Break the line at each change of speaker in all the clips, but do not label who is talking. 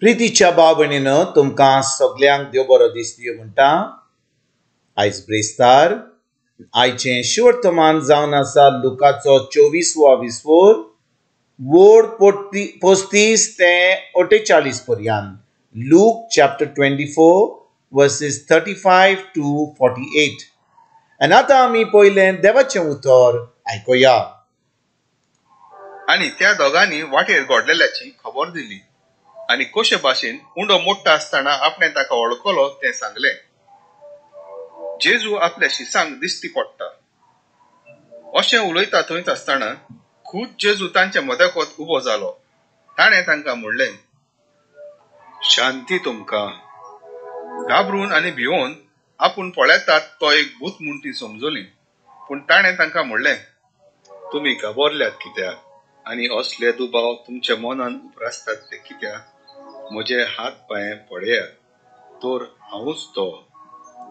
प्रितीच्या भाव तुमकां सगल्यांक देव बरो दीस दिवं म्हणटा। आयज ब्रेस्तार आयचें शिवर्तमान जावन आसा लुकाचो 24वां विसवोर वोड 35 ते 48 पर्यंत। Look chapter 24 verses 35 to 48। आनी आतां आमी पयलें देवाचें उतर आयकुया।
आणि त्या दोगांनी वाटेर घडलेल्याची खबर दिली आणि कशे भाशेन उंडो मोठा आसतना आपणे ताका वळखलो ते सांगले। जेजू आपल्या शिसांक दिश्टी पडटा अशें उलयता थंयच आसतना खुद जेजू तांच्या मदकत उबो जालो। ताणें तांकां म्हणलें, शांती तुमकां। घाबरून आनी भिवून आपूण पळयतात तो एक भूत म्हूण ती समजली। पूण ताणें तांकां म्हणलें, तुमी घाबरल्यात कित्याक आनी असले दुबाव तुमच्या मनान उप्रासतात ते कित्याक? म्हजे हात पांय पळयात, तर हांवूच तो।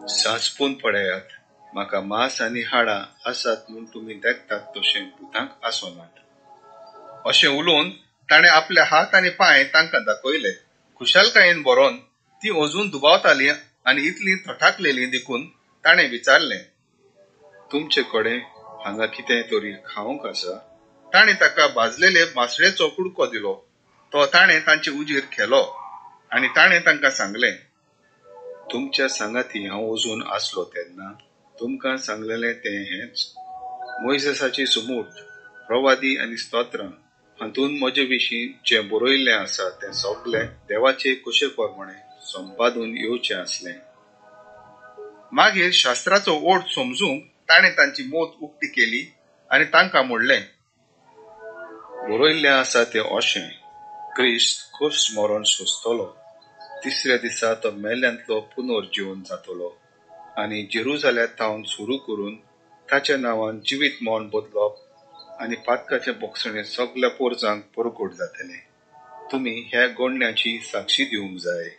सासपून पळयात, म्हाका मांस आनी हाडां आसात म्हूण तुमी देखतात तशें भुतांक आसनात। अशें उलोवन ताणें आपले हात आनी पांय तांकां दाखयले। खुशालकायेन बरोवन ती अजून दुबावताली आनी इतली थटाकलेली देखून ताणें विचारलें, तुमचे कडेन हांगा कितें तरी खावंक आसा? ताणें ताका भाजलेले मासळेचो कुडको दिलो। तो ताणें तांचे उजेर केलो आनी ताणें तांकां सांगलें, तुमच्या सांगाती हांव अजून आसलो तेन्ना तुमकां सांगलेलें तें हेंच। मोइसेसाची सुमूट, प्रवादी आनी स्तोत्रां हातून म्हजे विशीं जें बरयल्लें आसा तें सगळें देवाचे कुशे प्रमाणे संपादून येवचें आसलें। मागीर शास्त्राचो ओठ समजूंक ताणें तांची मोत उक्ती केली आनी तांकां म्हणलें, बरयल्लें आसा तें अशें, क्रिस्त खुर्स मरण सोंसतलो, तिसऱ्या दिसा तो मेल्यांतलो पुनर्जीवन जातलो आनी जेरुजाल्यांतावन सुरू करून ताच्या नांवान जिवीत मौन बदलप आनी पातकाचे बोगसणे सगळ्या पोरजांक परगट जातले। तुमी ह्या गोडण्याची साक्षी दिवंक जाय।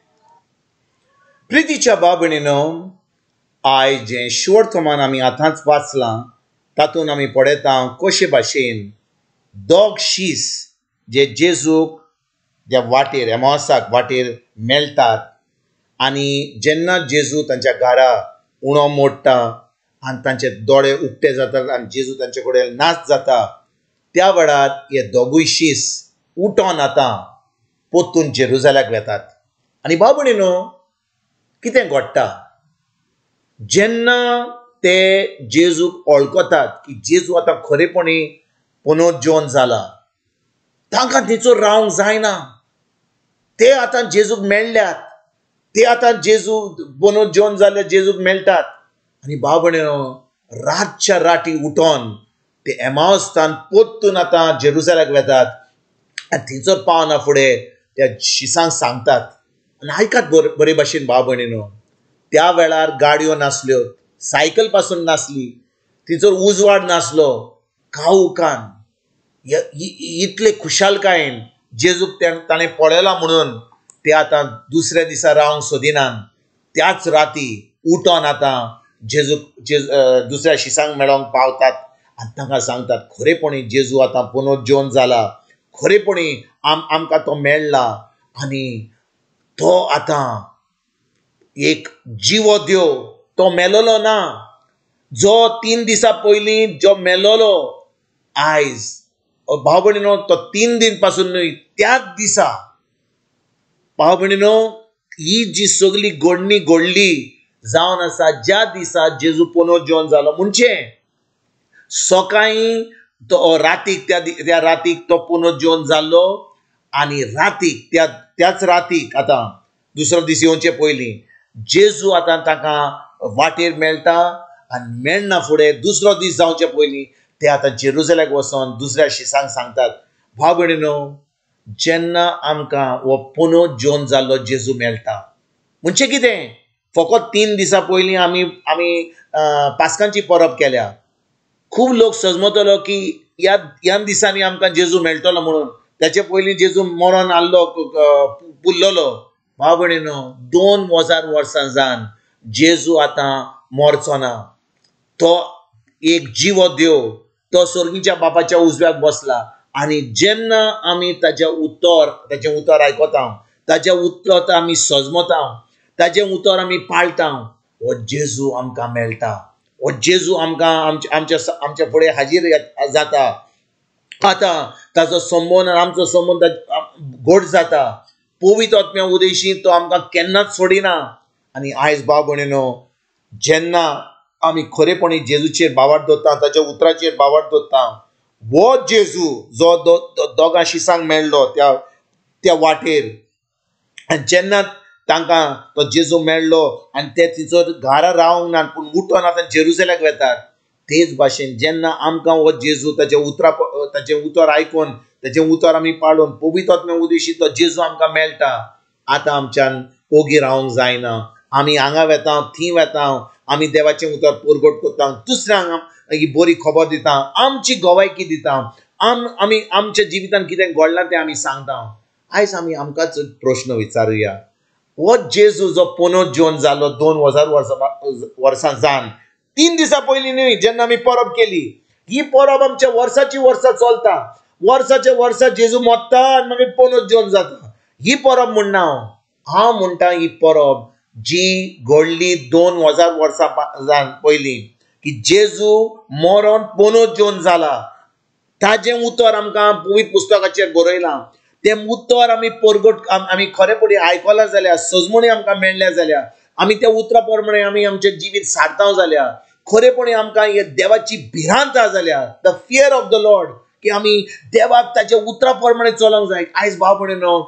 प्रितीच्या भाव आयज जें शिवर्तमान आमी आतांच वाचलां तातूंत आमी पळयता कशे भाशेन दोग शीस जे जेजूक ज्या वाटेर एमावसाक वाटेर मेळटात आनी जेन्ना जेजू तांच्या घरा उणो मोडटा आनी तांचे दोळे उक्ते जातात आनी जेजू तांचे कडेन नाच जाता, त्या वेळार हे दोगूय शीस उठोन आतां पोत्तून जेरुजाल्याक वेतात। आनी भाव कितें घडटा जेन्ना ते जेजूक वळखतात की जेजू आतां खरेपणी पुनर्जीवन जाला, तांकां थंयसर रावंक जायना। ते आतां जेजूक मेळ्ळ्यात, ते आतां जेजू पुनर्जीवन जाल्ले जेजूक मेळटात आनी भाव रातच्या राती उठोन ते एमावस्तान पोत्तून आतां जेरुजाल्याक वेतात आनी थंयसर पावना फुडें त्या शिसांक सांगतात। आनी आयकात बरे भाशेन भाव त्या वेळार गाडयो नासल्यो, सायकल पासून नासली, थंयसर उजवाड नासलो, काळोखान इतले खुशालकायेन जेजूक ताणें पळयला म्हणून ते आतां दुसऱ्या दिसा रावंक सोदिनात। त्याच राती उठोन आतां जेजूक दुसऱ्या शिसांक मेळोंक पावतात आनी तांकां सांगतात खरेपणी जेजू आतां पुनर्जीवन जाला, खरेपणी आमकां तो मेळ्ळा आनी तो आतां एक जिवो देव, तो मेलोलो ना। जो 3 दिसां पयलीं जो मेलोलो आयज भाव तो 3 दीन पासून न्हय, त्याच दिसा भाव ही जी सगळी घडणी घडली जावन आसा ज्या दिसा जेजू पुनर्जीवन जालो म्हणजे सकाळीं तो रातीक त्या रातीक तो पुनर्जीवन जाल्लो आनी रातीक त्याच रातीक आतां दुसरो दीस येवचे पयलीं जेजू आतां तांकां वाटेर मेळटा आनी मेळना फुडें दुसरो दीस जावचे पयलीं ते आतां जेरुजाल्याक वचोन दुसऱ्या शिसांक सांगतात। भाव जेन्ना आमकां हो पुनर्जीवन जाल्लो जेजू मेळटा म्हणजे कितें? फकत 3 दिसां पयलीं आमी पास्कांची परब केल्या। खूब लोक समजतलो की ह्या दिसांनी आमकां जेजू मेळटलो म्हणून, त्याचे पयलीं जेजू मरण आल्लो पुल्ललो। भाव 2000 वर्सां जावन जेजू आतां मरचो ना। तो एक जिवो देव, तो स्वर्गीच्या बापाच्या उजव्याक बसला आनी जेन्ना आमी ताचें उतर आयकता ताजे उतर आमी सजमता, ताजे उतर आमी पाळटा, हो जेजू आमकां मेळटा, हो जेजू आमकां आमच्या फुडें हाजीर जाता. आतां ताचो संबंद आमचो संबंद घोट जाता. पवित्र आत्म्या उदेशी तो आमकां केन्नाच सोडिना. आनी आयज भाव भयणीनो, जेन्ना आमी खरेपणी जेजूचेर बावाट दवरता, ताच्या उतराचेर बावाट दवरता, हो जेजू जो दोगां शिसांक मेळ्ळो त्या वाटेर, आनी जेन्ना तांकां तो जेजू मेळ्ळो आनी ते तिचो घरा रावंक ना पूण उठोन आतां जेरुसलेमाक वेतात, तेच भाशेन जेन्ना आमकां हो जेजू ताचे उतर आयकून ताचे उतर आमी पाळून पवित्र आत्म्या उदेशी तो जेजू आमकां मेळटा, आतां आमच्यान ओगी रावंक जायना. आमी हांगा वेता, थी वेता, आमी देवाचें उतर परगट करता, दुसऱ्यांक ही बरी खबर दिता, आमची गोवायकी दिता, आमी आमच्या जिवितान कितें घडलां तें आमी सांगता. आयज आमी आमकांच प्रश्न विचारुया, हो जेजू जो पुनरुज्जीवन जालो 2000 वर्सां जावन, 3 दिसां पयलीं न्हय जेन्ना आमी परब केली, ही परब आमच्या वर्साची वर्सां चलता. वर्साचे वर्सा जेजू मरता आनी मागीर पुनरुज्जीवन जाता. ही परब म्हणना हांव म्हणटा, ही परब जी घडली 2000 वर्सां पयलीं, की जेजू मरोन पुनरुज्जीवन जाला. ताजें उतर आमकां पवित्र पुस्तकाचेर बरयलां. तें उतर आमी परगट आमी खरेपणी आयकलां जाल्यार, सजमणी आमकां मेळ्ळ्या जाल्यार, आमी त्या उतरा प्रमाणे आमी आमचें जिवीत सारता जाल्यार, खरेपणी आमकां हे देवाची भिरांत जाल्यार, the fear of the lord, की आमी देवाक ताच्या उतरा प्रमाणे चलोंक जाय. आयज भाव भयणीनो,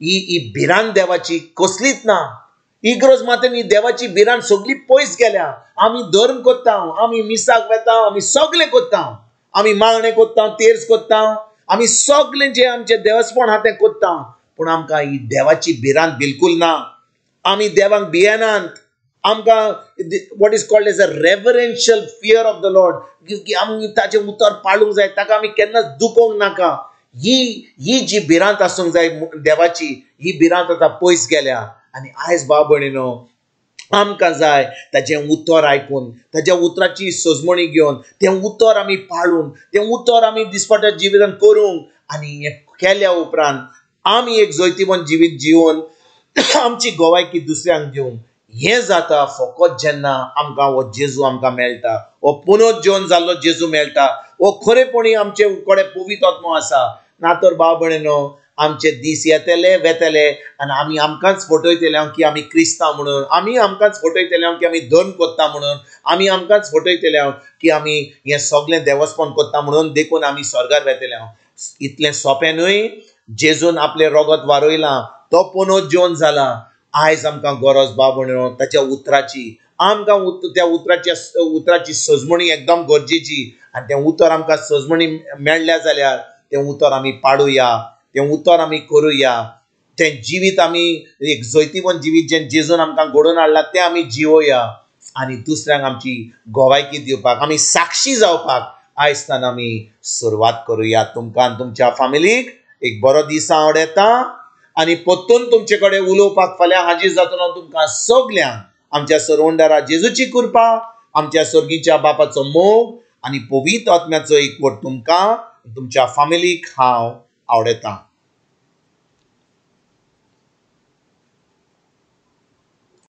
ही भिरांत देवाची कसलीच ना. इग्रोज मातेन ही देवाची भिरांत सगळी पयस गेल्या. आमी धर्म करता, आमी मिसाक वेता, आमी सगळें करता, आमी मागणें करता, तेर्स करता, आमी सगळें जें आमचें देवस्पण आहा तें करता, पूण आमकां ही देवाची भिरांत बिलकूल ना. आमी देवाक भियेनात. आमकां what is called as a reverential fear of the lord, की आमी ताचें उतर पाळूंक जाय, ताका आमी केन्नाच दुखोवंक नाका. ही जी भिरांत आसूंक जाय देवाची, ही भिरांत आतां पयस गेल्या. आनी आयज भाव भयणीनो, आमकां जाय ताचें उतर आयकून, ताच्या उतराची सजमणी घेवन, तें उतर आमी पाळून, तें उतर आमी दिसपट्या जिवितान करूंक, आनी हें केल्या उपरांत आमी एक जैतिवंत जिवीत जिवन आमची गोवायकी दुसऱ्यांक दिवंक. हें जाता फकत जेन्ना आमकां हो जेजू आमकां मेळटा, हो पुनरुज्जीवन जाल्लो जेजू मेळटा, हो खरेपणी आमचे कडेन पवित्र आत्मो आसा. ना तर भाव भयणीनो, आमचे दीस येतले वेतले आनी आमी आमकांच फटयतले की आमी क्रिस्तांव म्हणून, आमी आमकांच फटयतले की आमी धर्म करता म्हणून, आमी आमकांच फटयतले की आमी हें सगळें देवस्पण करता म्हणून देखून आमी स्वर्गार वेतले. इतलें सोंपें न्हय. जेजून आपलें रगत वारोयलां, तो पुनरुज्जीवन जाला. आयज आमकां गरज भाव भयणीनो ताच्या उतराची. आमकां त्या उतराची सजमणी एकदम गरजेची. आनी तें उतर आमकां सजमणी मेळ्ळ्या जाल्यार तें उतर आमी पाळुया, तें उतर आमी करुया. तें जिवीत आमी एक जैतिवंत जिवीत जें जेजून आमकां घडोवन हाडलां तें आमी जिवोया. आनी दुसऱ्यांक आमची गोवायकी दिवपाक, आमी साक्षी जावपाक आयजतान आमी सुरवात करुया. तुमकां आनी तुमच्या फॅमिलीक एक बरो दीस हांव येता आनी परतून तुमचे कडेन उलोवपाक फाल्यां हाजीर जातना तुमकां सगल्यांक आमच्या सर्वंडारा जेजूची कृपा, आमच्या सर्गीच्या बापाचो मोग आनी पवित्र आत्म्याचो एकवट तुमकां तुमच्या फॅमिलीक हांव आवडटा.